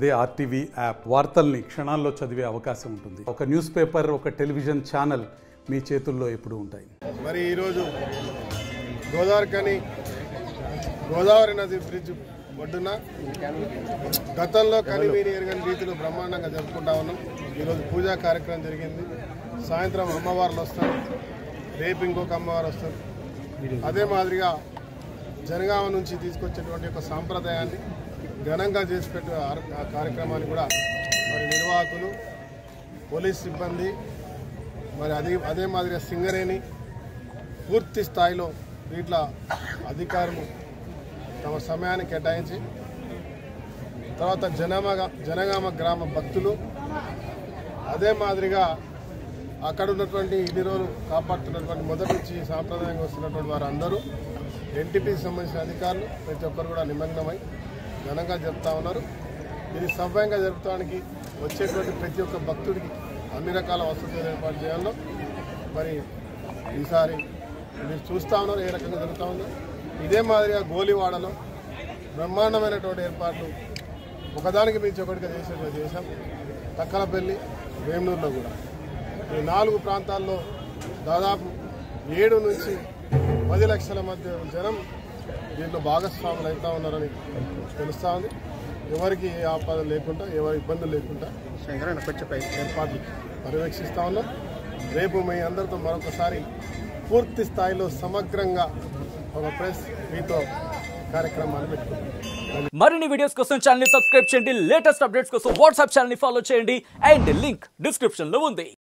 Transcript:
అదే RTV app వార్తల్ని క్షణాల్లో చదివే అవకాశం ఉంటుంది. ఒక న్యూస్ పేపర్, ఒక టెలివిజన్ ఛానల్ మీ చేతుల్లో ఎప్పుడూ ఉంటాయి. మరి ఈరోజు గోదావరి నది బ్రిడ్జ్ ఒడ్డున గతంలో కనివీని ఎరగని రీతిలో బ్రహ్మాండంగా జరుపుకుంటా ఉన్నాం. ఈరోజు పూజా కార్యక్రమం జరిగింది. సాయంత్రం అమ్మవార్లు వస్తారు, రేపు ఇంకొక అమ్మవారు వస్తారు. అదే మాదిరిగా జనగామ నుంచి తీసుకొచ్చేటువంటి ఒక సాంప్రదాయాన్ని ఘనంగా చేసి పెట్టే కార్యక్రమాన్ని కూడా మరి నిర్వాహకులు, పోలీస్ సిబ్బంది, మరి అదే మాదిరిగా సింగరేణి పూర్తి స్థాయిలో వీటిలో అధికారులు తమ సమయాన్ని కేటాయించి, తర్వాత జనగామ గ్రామ భక్తులు, అదే మాదిరిగా అక్కడ ఉన్నటువంటి ఇన్ని రోజులు కాపాడుతున్నటువంటి మొదటి నుంచి సాంప్రదాయంగా వస్తున్నటువంటి వారు అందరూ, ఎన్టీపీకి సంబంధించిన అధికారులు ప్రతి ఒక్కరు కూడా నిమగ్నమై ఘనంగా జరుపుతూ ఉన్నారు. ఇది సవ్యంగా జరపడానికి వచ్చేటువంటి ప్రతి ఒక్క భక్తుడికి అన్ని రకాల వసతులు ఏర్పాటు చేయాలో మరి ఈసారి మీరు చూస్తూ ఉన్నారు ఏ రకంగా జరుగుతూ ఉందో. ఇదే మాదిరిగా గోలివాడలో బ్రహ్మాండమైనటువంటి ఏర్పాట్లు ఒకదానికి మించి ఒకటిగా చేసాం. తక్కలపల్లి, వేమూరులో కూడా ఈ 4 ప్రాంతాల్లో దాదాపు 7 నుంచి 10 లక్షల మధ్య జనం దీంట్లో భాగస్వాములు అవుతూ ఉన్నారని తెలుస్తూ ఉంది. ఎవరికి ఏ ఆపద లేకుండా, ఎవరి ఇబ్బందులు లేకుండా ఏర్పాట్లు పర్యవేక్షిస్తూ ఉన్నాం. రేపు మీ అందరితో మరొకసారి పూర్తి స్థాయిలో సమగ్రంగా ఒక ప్రెస్ మీతో కార్యక్రమాన్ని పెట్టుకుంటాం. మరిన్ని వీడియోస్ కోసం ఛానల్ ని సబ్స్క్రైబ్ చేయండి. లేటెస్ట్ అప్డేట్స్ కోసం వాట్సాప్ ఛానల్ ని ఫాలో చేయండి. అండ్ లింక్ డిస్క్రిప్షన్ లో ఉంది.